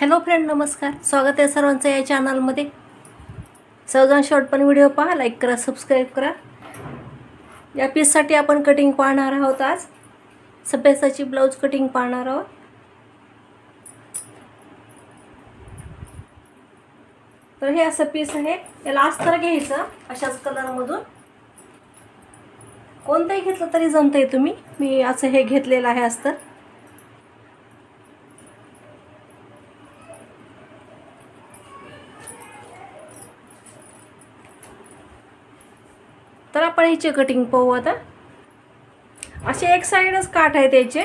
Hello friend, नमस्कार. स्वागत आहे सर्वांचं या चॅनलमध्ये. सर्वजण शॉर्ट पण व्हिडिओ पहा, लाईक करा, सबस्क्राईब करा. या पीससाठी आपण कटिंग पाहणार आहोत. आज सफेसाची ब्लाऊज कटिंग पाहणार आहोत. तर हे असं पीस आहे. याला अस्तर घ्यायचं अशाच कलरमधून. कोणतंही घेतलं तरी जमतंय. मी असं हे घेतलेलं आहे अस्तर. तर आपण ह्याची कटिंग पाहू. आता असे एक साईडच काठ आहे त्याचे,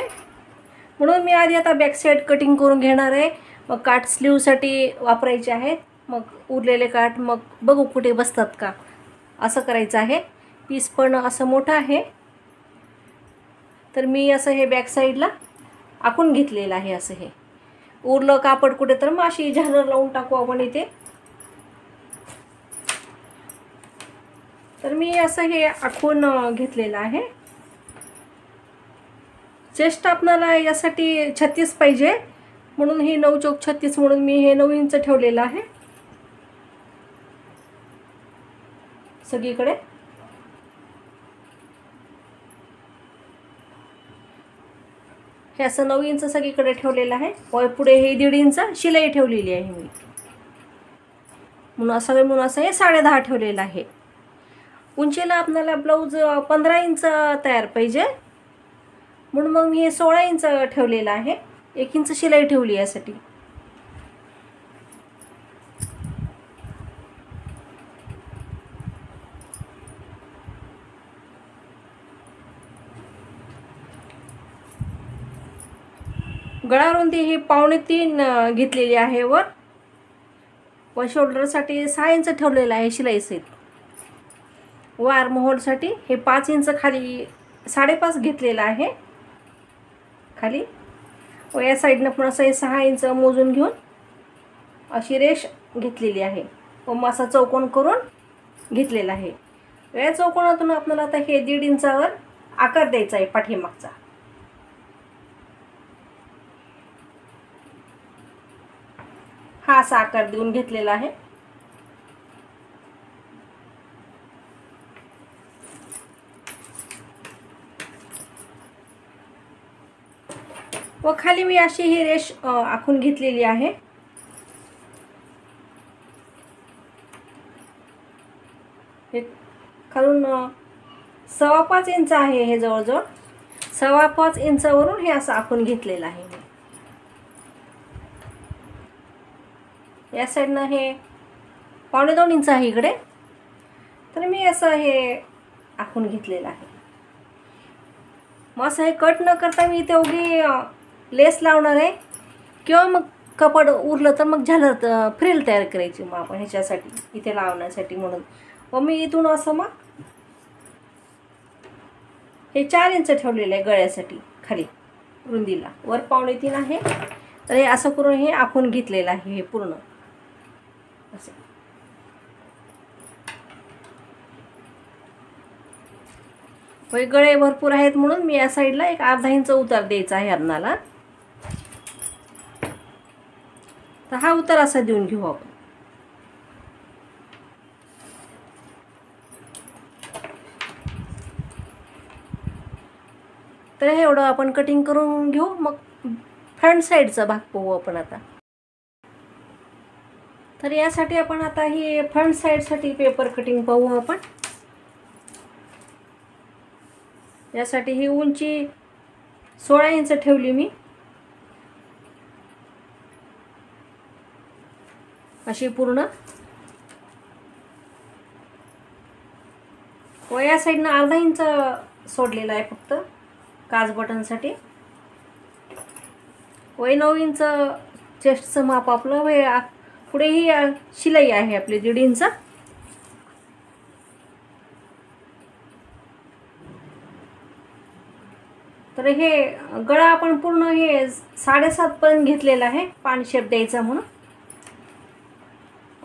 म्हणून मी आधी आता बॅक साईड कटिंग करून घेणार आहे. मग काठ स्लीवसाठी वापरायचे आहेत. मग उरलेले काठ मग बघू कुठे बसतात का, असं करायचं आहे. पीस पण असं मोठं आहे, तर मी असं हे बॅक साईडला आखून घेतलेलं आहे. असं हे उरलं कापड कुठे तर मग अशी झालर लावून टाकू आपण इथे. तर मी असं हे आखून घेतलेलं आहे. चेस्ट आपल्याला यासाठी 36 पाहिजे, म्हणून हे 9 चौक 36 म्हणून मी हे 9 इंच ठेवलेलं आहे सगळीकडे. हे असं 9 इंच सगळीकडे ठेवलेलं आहे. पुढे हे 1.5 इंच शिलाई ठेवलेली आहे मी, म्हणून असं हे 10.5 ठेवलेलं आहे. उंचीला आपल्याला ब्लाऊज 15 इंच तयार पाहिजे, म्हणून मग मी हे 16 इंच ठेवलेलं आहे. 1 इंच शिलाई ठेवली यासाठी. गळा रुंदी ही 2.5 घेतलेली आहे वर. व शोल्डरसाठी 6 इंच ठेवलेलं आहे शिलाई सहित. व आर्म होलसाठी हे 5 इंच खाली 5.5 घेतलेलं आहे खाली. व या साईडनं पण असं हे 6 इंच मोजून घेऊन अशी रेष घेतलेली आहे. व मग असा चौकोन करून घेतलेला आहे. या चौकोनातून आपल्याला आता हे 1.5 इंचावर आकार द्यायचा आहे पाठीमागचा. हा असा आकार देऊन घेतलेला आहे. व खाली मी अशी ही रेष आखून घेतलेली आहे. हे खालून 5.25 इंच आहे. हे जवळजवळ 5.25 इंचावरून हे असं आखून घेतलेलं आहे. या साईडनं हे 2.25 इंच आहे इकडे. तर मी असं हे आखून घेतलेलं आहे. मग असं हे कट न करता मी इथे उगी लेस लावणार आहे, किंवा मग कपड उरलं तर मग झालं फ्रिल तयार करायची मग आपण ह्याच्यासाठी इथे लावण्यासाठी. म्हणून मग मी इथून असं मग हे 4 इंच ठेवलेलं आहे गळ्यासाठी खाली रुंदीला. वर 2.25 आहे. तर हे असं करून हे आखून घेतलेलं आहे हे पूर्ण असं. गळे भरपूर आहेत म्हणून मी या साईडला एक 1/2 इंच उतार द्यायचा आहे अन्नाला. तर हा उतार असा देऊन घेऊ आपण. तर हे एवढं आपण कटिंग करून घेऊ. मग फ्रंट साईडचा भाग पाहू आपण आता. तर यासाठी आपण आता ही फ्रंट साईडसाठी पेपर कटिंग पाहू आपण. यासाठी ही उंची 16 इंच ठेवली मी अशी पूर्ण. व या साईडनं 1/2 इंच सोडलेला आहे फक्त काज बटनसाठी. व 9 इंच चेस्टचं माप आपलं. व पुढे ही शिलाई आहे आपली 1.5 इंच. तर हे गळा आपण पूर्ण हे 7.5 पर्यंत घेतलेला आहे पान शेप द्यायचा म्हणून.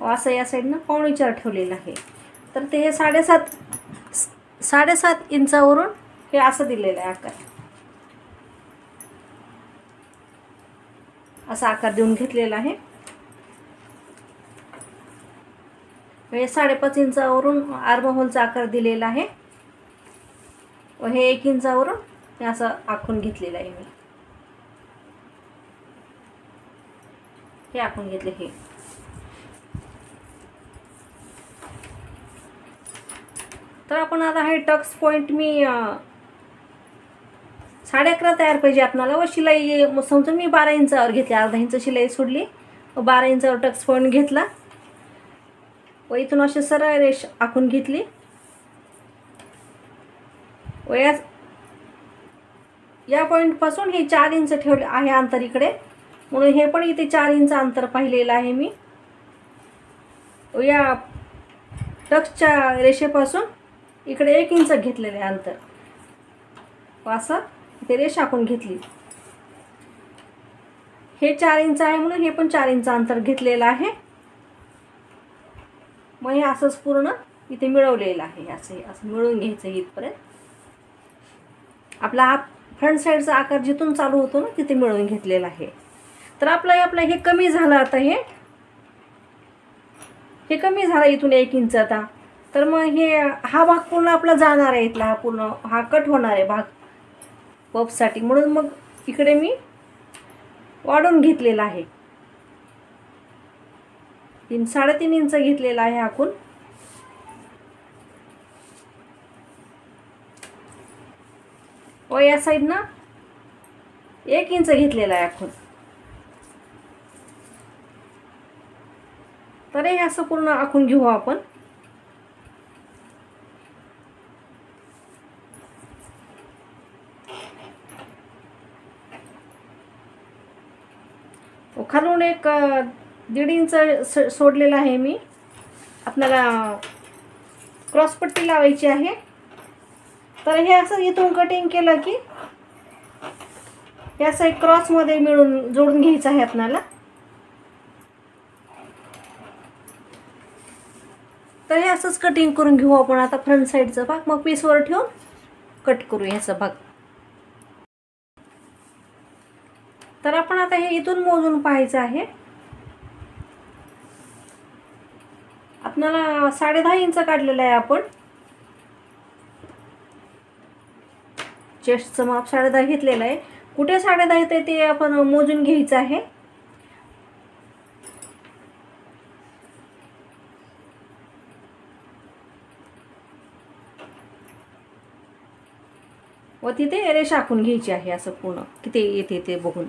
असं या साईडनं 4.25 ठेवलेलं आहे. तर ते हे 7.5 इंचावरून हे असं दिलेलं आहे आकार. असा आकार देऊन घेतलेला आहे. हे 5.5 इंचावरून आर्महोलचा आकार दिलेला आहे व हे 1 इंचावरून हे असं आखून घेतलेलं आहे मी. हे आखून घेतले हे. तर आपण आता हे टक्स पॉइंट मी 11.5 तयार पाहिजे आपल्याला व शिलाई समजून मी 12 इंचावर घेतली. अर्धा इंच शिलाई सोडली व 12 इंचावर टक्स पॉइंट घेतला व इथून अशी सरळ रेष आखून घेतली व या पॉईंटपासून हे 4 इंच ठेवले आहे अंतर इकडे, म्हणून हे पण इथे 4 इंच अंतर पाहिलेलं आहे मी. व या टक्सच्या रेषेपासून इकडे 1 इंच घेतलेले अंतर व असं इथे रेष आखून घेतली. हे 4 इंच आहे म्हणून हे पण 4 इंच अंतर घेतलेलं आहे. मग हे असंच पूर्ण इथे मिळवलेलं आहे. असं मिळवून घ्यायचं इथपर्यंत. आपला हा फ्रंट साईडचा आकार जिथून चालू होतो ना तिथे मिळवून घेतलेला आहे. तर आपलं हे कमी झालं. आता हे कमी झालं इथून 1 इंच. आता तर मग हा भाग पूर्ण आपला जाणार आहे. इथला पूर्ण हा कट होणार आहे भाग पफसाठी, म्हणून मग इकडे मी वाढवून घेतलेला आहे. 3.5 इंच घेतलेला आहे आखून. व या साईडनं 1 इंच घेतलेला आहे आखून. तर हे असं पूर्ण आखून घेऊ आपण. खालून 1.5 इंच सोडलेला आहे मी. आपल्याला क्रॉसपट्टी लावायची आहे. तर हे असं इथून कटिंग केलं की हे असं एक क्रॉसमध्ये मिळून जोडून घ्यायचं आहे आपल्याला. तर हे असंच कटिंग करून घेऊ आपण आता फ्रंट साईडचा भाग. मग पीसवर ठेवून कट करू ह्याचा भाग. तर आपण आता हे इथून मोजून पाहायचं आहे. आपल्याला 10.5 इंच काढलेलं आहे आपण. चेस्टचं माप 10.5 घेतलेलं आहे. कुठे 10.5 येते ते आपण मोजून घ्यायचं आहे. व तिथे रेष आखून घ्यायची आहे असं पूर्ण किती येते ते बघून.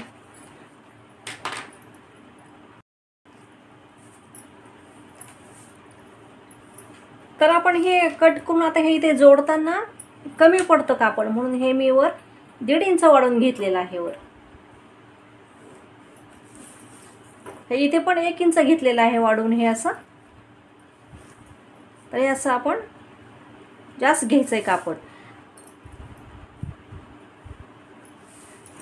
तर आपण हे कट करून आता हे इथे जोडताना कमी पडतं कापड, म्हणून हे मी वर 1.5 इंच वाढवून घेतलेलं आहे वर. हे इथे पण 1 इंच घेतलेलं आहे वाढवून हे असं. तर हे असं आपण जास्त घ्यायचं आहे कापड.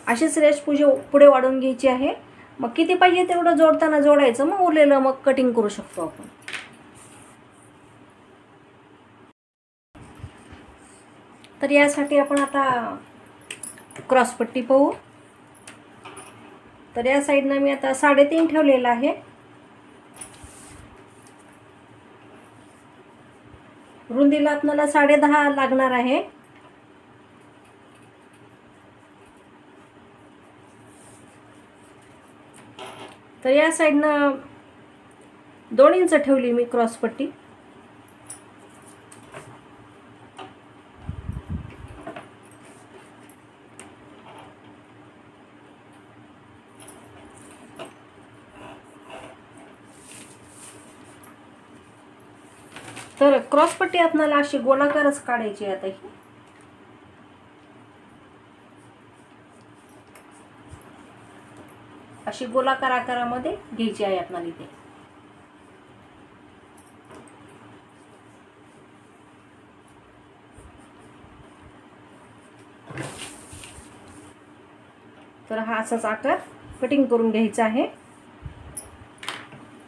अशीच रेष पुढे वाढवून घ्यायची आहे. मग किती पाहिजे तेवढं जोडताना जोडायचं, मग उरलेलं मग कटिंग करू शकतो आपण. तर यासाठी आपण आता क्रॉसपट्टी पाहू. तर या साईडनं मी आता 3.5 ठेवलेला आहे. रुंदीला आपल्याला 10.5 लागणार आहे. तर या साईडनं 2 इंच ठेवली मी क्रॉसपट्टी. तर क्रॉसपट्टी आपल्याला अशी गोलाकारच काढायची आता. ही अशी गोलाकार आकारामध्ये घ्यायची आहे आपल्याला इथे. तर हा असाच आकार कटिंग करून घ्यायचा आहे.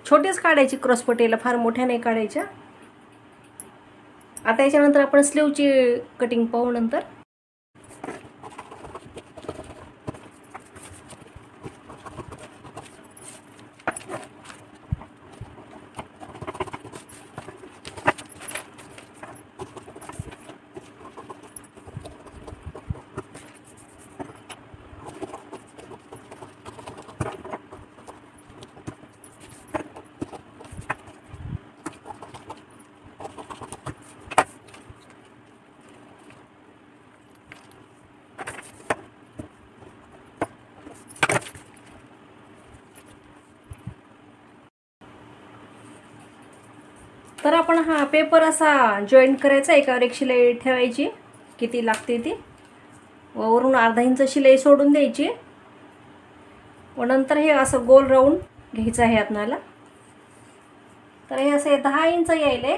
छोटेच काढायची क्रॉसपट्टीला, फार मोठ्या नाही काढायच्या. आता याच्यानंतर आपण स्लीवची कटिंग पाहू नंतर. तर आपण हा पेपर असा जॉईंट करायचा, एकावर एक शिलाई ठेवायची किती लागते ती, व वरून अर्धा इंच शिलाई सोडून द्यायची, व नंतर हे असं गोल राऊंड घ्यायचं आहे आपल्याला. तर हे असे 10 इंच यायले.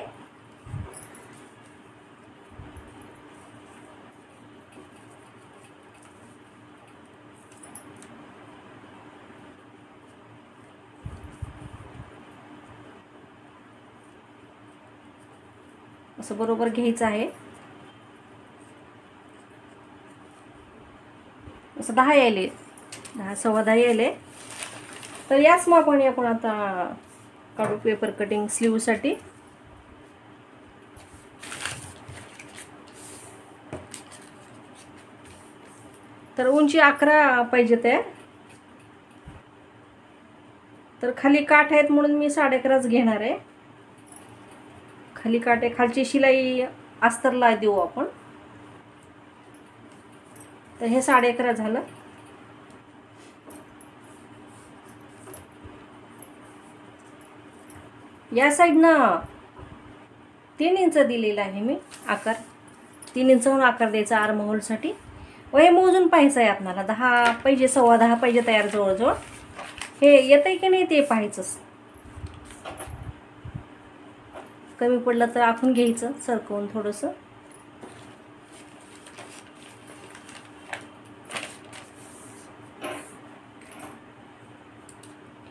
असं बरोबर घ्यायचं आहे. असं 10 यायले, 10 सव्वा 10 यायले. तर याच मापाने आपण आता काढू पेपर कटिंग स्लीवसाठी. तर उंची 11 पाहिजे ते. तर खाली काठ आहेत म्हणून मी 11.5च घेणार आहे. खाली काठ आहे, खालची शिलाई अस्तरला देऊ आपण. तर हे 11.5 झालं. या साईडनं 3 इंच दिलेला आहे मी आकार. 3 इंच म्हणून आकार द्यायचा आर्म होलसाठी. व हे मोजून पाहायचं आहे आपल्याला. 10 पाहिजे, सव्वा 10 पाहिजे तयार जवळजवळ. हे येतंय की नाही ते पाहायचं. कमी पडलं तर आखून घ्यायचं सरकवून थोडंसं.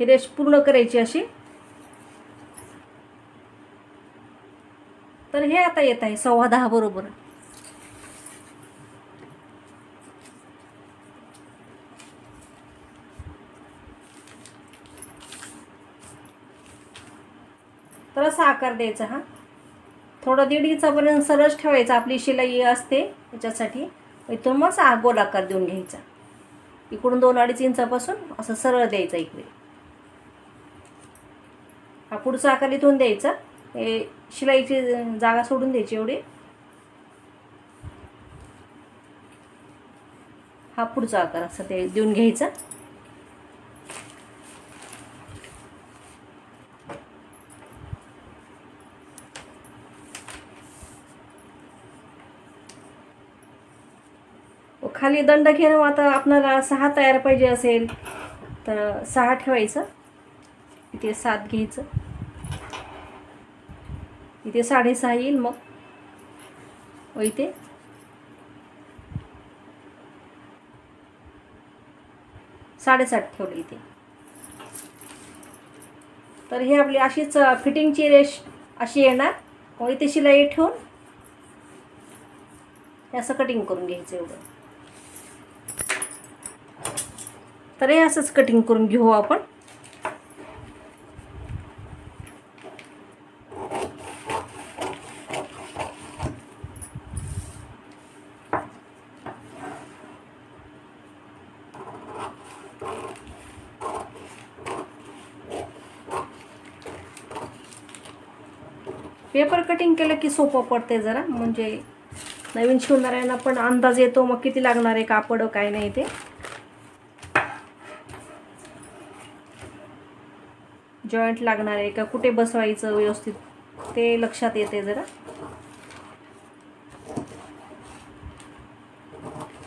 ही रेष पूर्ण करायची अशी. तर हे आता येत आहे सव्वा 10 बरोबर. तर असा आकार द्यायचा. हा थोडा 1.5 इंचापर्यंत सरळ ठेवायचा, आपली शिलाई असते याच्यासाठी. इथून मग गोल आकार देऊन घ्यायचा. इकडून 2-2.5 इंचापासून असं सरळ द्यायचा इकडे. हा पुढचा आकार इथून द्यायचा. हे शिलाईची जागा सोडून द्यायची एवढी. हा पुढचा आकार असं ते देऊन घ्यायचा. खाली दंड घेणं. आता आपल्याला 6 तयार पाहिजे असेल तर 6 ठेवायचं. इथे 7 घ्यायचं, इथे 6.5 येईल मग, व इथे 7.5 ठेवलं इथे. तर हे आपली अशीच फिटिंगची रेष अशी येणार. व इथे शिलाई ठेवून हे असं कटिंग करून घ्यायचं एवढं. तर हे असंच कटिंग करून घेऊ आपण. पेपर कटिंग केलं की सोपं पडते जरा, म्हणजे नवीन शिवणाऱ्यांना पण अंदाज येतो मग किती लागणार आहे कापड काय नाही ते. जॉईंट लागणार आहे का, कुठे बसवायचं व्यवस्थित ते लक्षात येते जरा.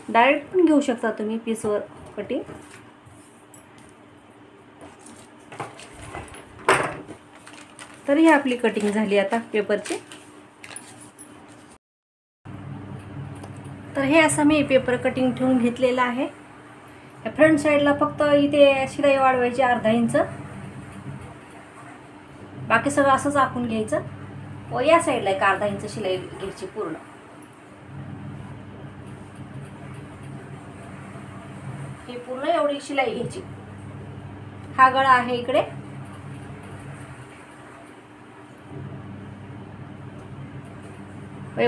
डायरेक्ट पण घेऊ शकता तुम्ही पीसवर कटिंग. तर ही आपली कटिंग झाली आता पेपरची. तर हे असं मी पेपर कटिंग ठेवून घेतलेलं आहे. फ्रंट साईडला फक्त इथे शिलाई वाढवायची 1/2 इंच. बाकी सगळं असंच आखून घ्यायचं. व या साईडला 1/2 इंच शिलाई घ्यायची पूर्ण. ही पूर्ण एवढी शिलाई घ्यायची. हा गळा आहे इकडे.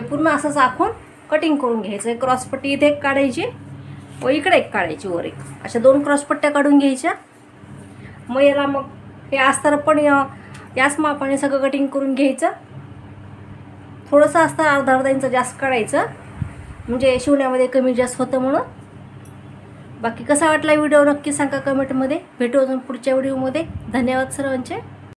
पूर्ण असंच आखून कटिंग करून घ्यायचं. क्रॉसपट्टी इथे एक काढायची व इकडे एक काढायची, वर एक. अशा 2 क्रॉसपट्ट्या काढून घ्यायच्या. मग याला मग हे अस्तर पण याच मापाने सगळं कटिंग करून घ्यायचं. थोडंसं अस्तर 1/2 इंच जास्त काढायचं, म्हणजे शिवण्यामध्ये कमी जास्त होतं म्हणून. बाकी कसा वाटला व्हिडिओ नक्की सांगा कमेंटमध्ये. भेटू अजून पुढच्या व्हिडिओमध्ये. धन्यवाद सर्वांचे.